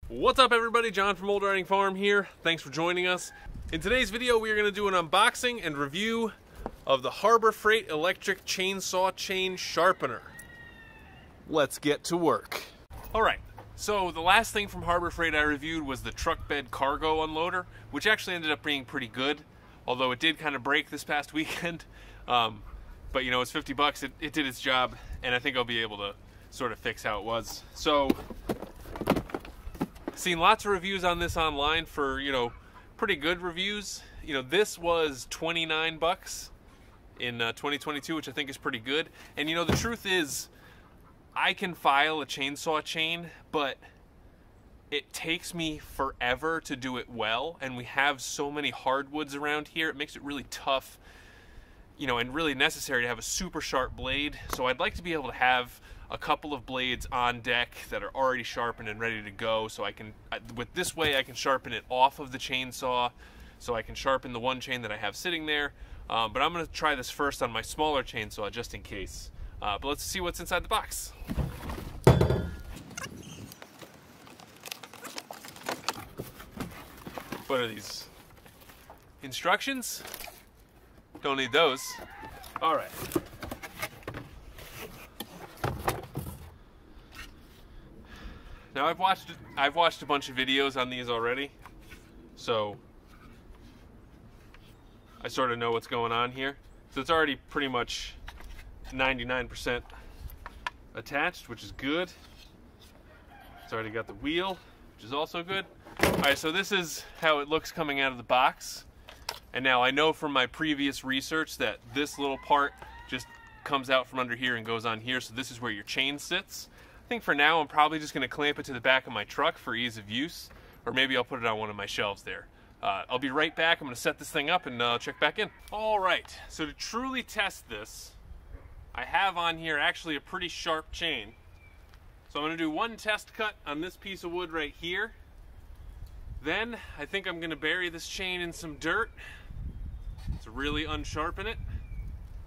What's up everybody, John from Old Riding Farm here. Thanks for joining us. In today's video we are going to do an unboxing and review of the Harbor Freight electric chainsaw chain sharpener. Let's get to work. Alright, so the last thing from Harbor Freight I reviewed was the truck bed cargo unloader, which actually ended up being pretty good, although it did kind of break this past weekend. But you know, it's 50 bucks, it did its job, and I think I'll be able to sort of fix how it was. So, seen lots of reviews on this online for, you know, pretty good reviews. You know, this was 29 bucks in 2022, which I think is pretty good. And you know, the truth is, I can file a chainsaw chain, but it takes me forever to do it well, and we have so many hardwoods around here, it makes it really tough, you know, and really necessary to have a super sharp blade. So I'd like to be able to have a couple of blades on deck that are already sharpened and ready to go, so I can, with this way I can sharpen it off of the chainsaw, so I can sharpen the one chain that I have sitting there. But I'm going to try this first on my smaller chainsaw just in case. But let's see what's inside the box. What are these? Instructions? Don't need those. All right. Now I've watched a bunch of videos on these already, so I sort of know what's going on here. So it's already pretty much 99% attached, which is good. It's already got the wheel, which is also good. All right, so this is how it looks coming out of the box. And now I know from my previous research that this little part just comes out from under here and goes on here, so this is where your chain sits. I think for now I'm probably just going to clamp it to the back of my truck for ease of use, or maybe I'll put it on one of my shelves there. I'll be right back. I'm going to set this thing up and check back in. All right, so to truly test this, I have on here actually a pretty sharp chain. So I'm going to do one test cut on this piece of wood right here. Then I think I'm going to bury this chain in some dirt to really unsharpen it,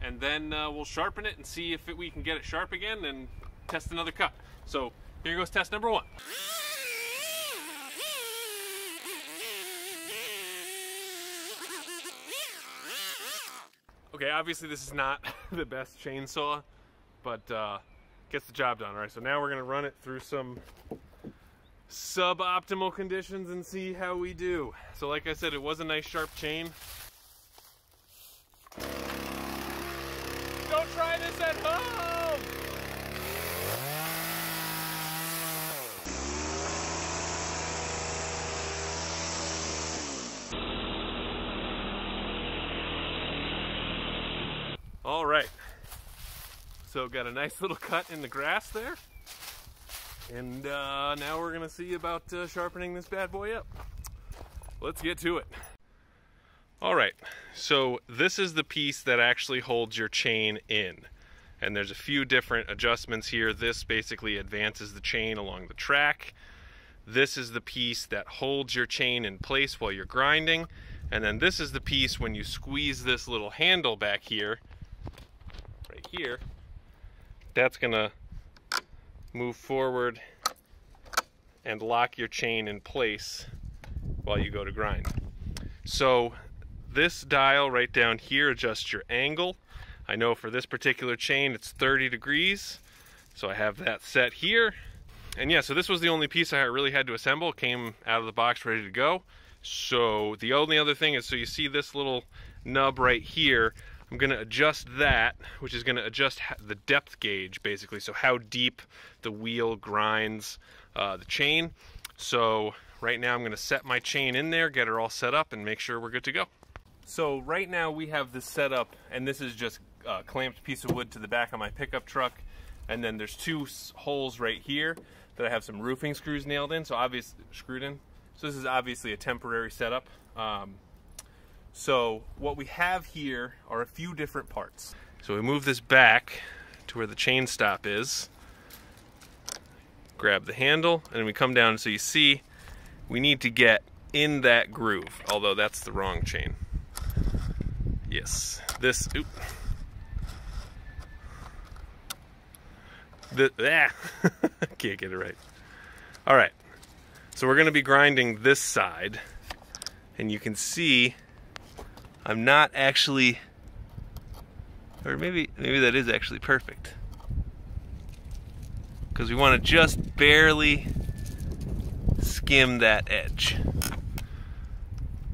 and then we'll sharpen it and see if we can get it sharp again and test another cut. So here goes test number one. Okay, obviously this is not the best chainsaw, but gets the job done. All right, so now we're gonna run it through some suboptimal conditions and see how we do. So like I said, it was a nice sharp chain. Don't try this at home! All right, so got a nice little cut in the grass there, and now we're gonna see about sharpening this bad boy up. Let's get to it. All right, so this is the piece that actually holds your chain in, and there's a few different adjustments here. This basically advances the chain along the track. This is the piece that holds your chain in place while you're grinding, and then this is the piece when you squeeze this little handle back here, here, that's gonna move forward and lock your chain in place while you go to grind. So this dial right down here adjusts your angle. I know for this particular chain it's 30 degrees, so I have that set here. And yeah, so this was the only piece I really had to assemble. It came out of the box ready to go. So the only other thing is, so you see this little nub right here, I'm going to adjust that, which is going to adjust the depth gauge, basically, so how deep the wheel grinds the chain. So right now I'm going to set my chain in there, get her all set up, and make sure we're good to go. So right now we have this set up, and this is just a clamped piece of wood to the back of my pickup truck, and then there's two holes right here that I have some roofing screws nailed in, so screwed in. So this is obviously a temporary setup. So what we have here are a few different parts. So we move this back to where the chain stop is, grab the handle, and then we come down, so you see we need to get in that groove, although that's the wrong chain. Yes, this, oop. Can't get it right. All right, So we're going to be grinding this side, and you can see I'm not actually, or maybe that is actually perfect, because we want to just barely skim that edge.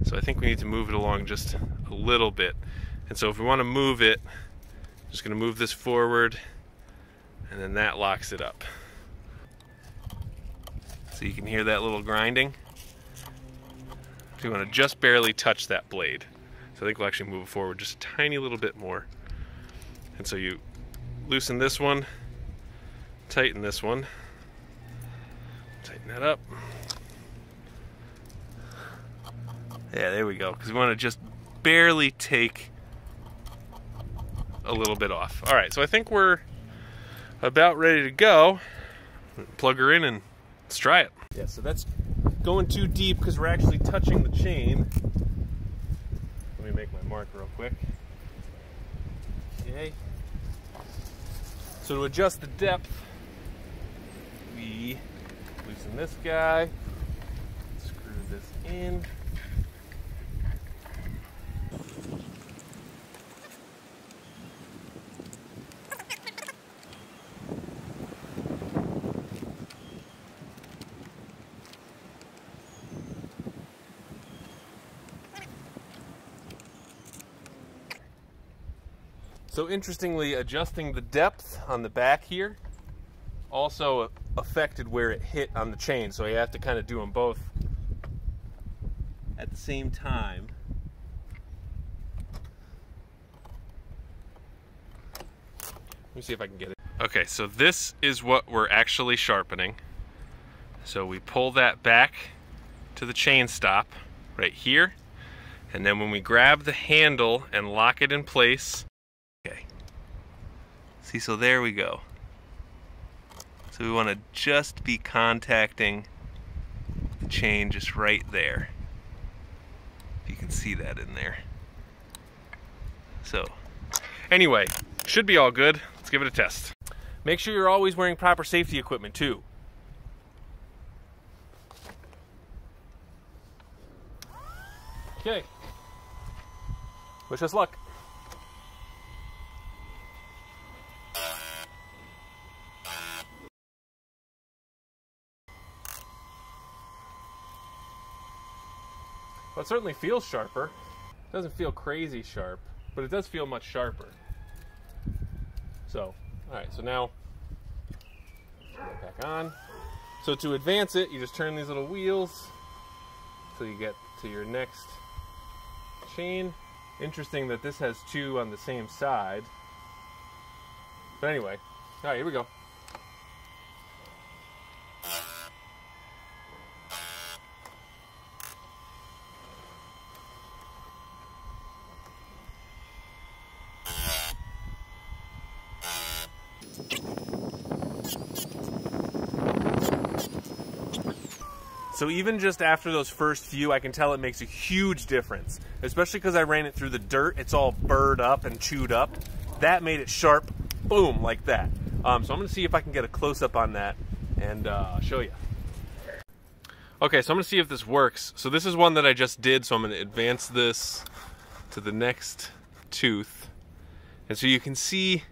So I think we need to move it along just a little bit. And so if we want to move it, I'm just going to move this forward, and then that locks it up. So you can hear that little grinding. So you want to just barely touch that blade. So I think we'll actually move it forward just a tiny little bit more. And so you loosen this one, tighten this one, tighten that up. Yeah, there we go, because we want to just barely take a little bit off. All right, so I think we're about ready to go. Plug her in and let's try it. Yeah, so that's going too deep because we're actually touching the chain. Let me make my mark real quick. Okay. So to adjust the depth, we loosen this guy, screw this in. So interestingly, adjusting the depth on the back here also affected where it hit on the chain. So you have to kind of do them both at the same time. Let me see if I can get it. Okay, so this is what we're actually sharpening. So we pull that back to the chain stop right here. And then when we grab the handle and lock it in place, okay. See, so there we go. So we want to just be contacting the chain just right there. You can see that in there. So, anyway, should be all good. Let's give it a test. Make sure you're always wearing proper safety equipment too. Okay. Wish us luck. Well, it certainly feels sharper. It doesn't feel crazy sharp, but it does feel much sharper. So, alright, so now, put it back on. So to advance it, you just turn these little wheels till you get to your next chain. Interesting that this has two on the same side. But anyway, alright, here we go. So even just after those first few, I can tell it makes a huge difference, especially because I ran it through the dirt. It's all burred up and chewed up. That made it sharp, boom, like that. So I'm going to see if I can get a close-up on that and show you. Okay, so I'm going to see if this works. So this is one that I just did, so I'm going to advance this to the next tooth. And so you can see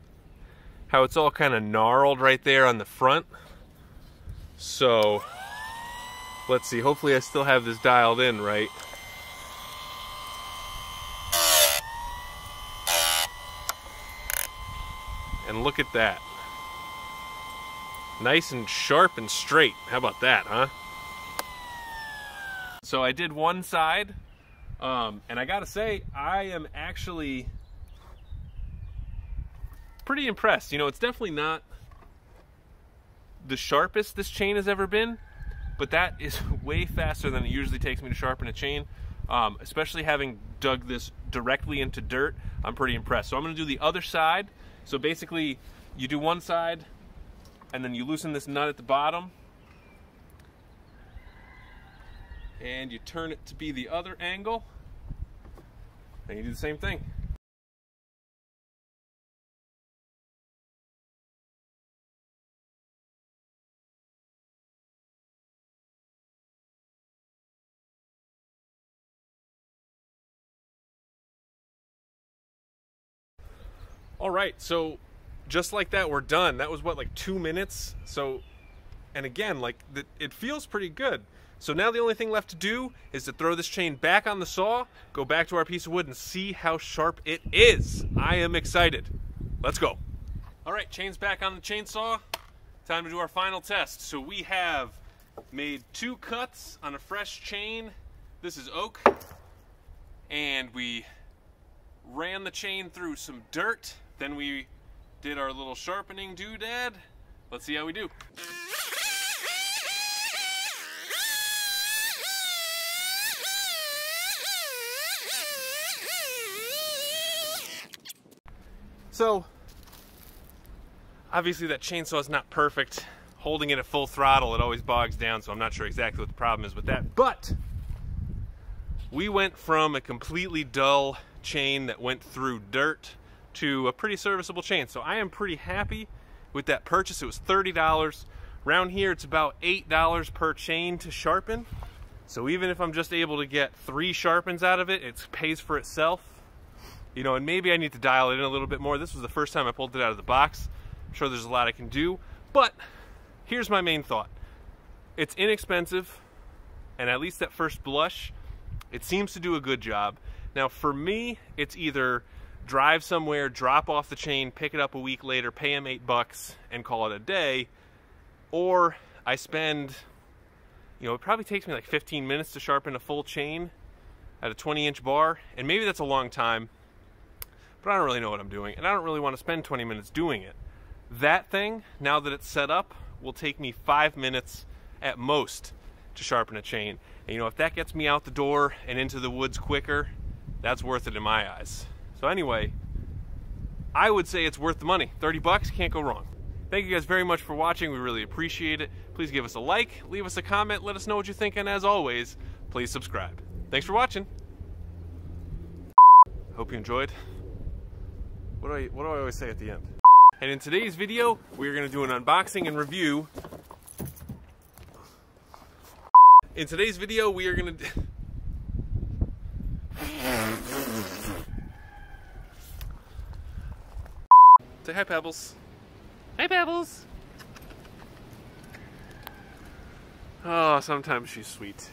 how it's all kind of gnarled right there on the front. So let's see, hopefully I still have this dialed in right. And look at that. Nice and sharp and straight. How about that, huh? So I did one side, and I gotta say, I am actually pretty impressed. You know, it's definitely not the sharpest this chain has ever been, but that is way faster than it usually takes me to sharpen a chain. Especially having dug this directly into dirt, I'm pretty impressed. So I'm gonna do the other side. So basically, you do one side, and then you loosen this nut at the bottom, and you turn it to be the other angle, and you do the same thing. All right, so just like that, we're done. That was what, like 2 minutes? So, and again, like it feels pretty good. So now the only thing left to do is to throw this chain back on the saw, go back to our piece of wood, and see how sharp it is. I am excited. Let's go. All right, chain's back on the chainsaw. Time to do our final test. So we have made 2 cuts on a fresh chain. This is oak. And we ran the chain through some dirt. Then we did our little sharpening doodad. Let's see how we do. So, obviously that chainsaw is not perfect. Holding it at full throttle, it always bogs down, so I'm not sure exactly what the problem is with that. But we went from a completely dull chain that went through dirt to a pretty serviceable chain. So I am pretty happy with that purchase. It was $30. Around here, it's about $8 per chain to sharpen. So even if I'm just able to get 3 sharpens out of it, it pays for itself. You know, and maybe I need to dial it in a little bit more. This was the first time I pulled it out of the box. I'm sure there's a lot I can do, but here's my main thought. It's inexpensive, and at least at first blush, it seems to do a good job. Now for me, it's either drive somewhere, drop off the chain, pick it up a week later, pay him $8 and call it a day, or I spend, you know, it probably takes me like 15 minutes to sharpen a full chain at a 20-inch bar, and maybe that's a long time, but I don't really know what I'm doing, and I don't really want to spend 20 minutes doing it. That thing, now that it's set up, will take me 5 minutes at most to sharpen a chain. And you know, if that gets me out the door and into the woods quicker, that's worth it in my eyes. So anyway, I would say it's worth the money. 30 bucks, can't go wrong. Thank you guys very much for watching. We really appreciate it. Please give us a like, leave us a comment, let us know what you think, and as always, please subscribe. Thanks for watching. Hope you enjoyed. What do I always say at the end? And in today's video, we're going to do an unboxing and review. In today's video, we are going to... Say hi, Pebbles. Hey, Pebbles. Oh, sometimes she's sweet.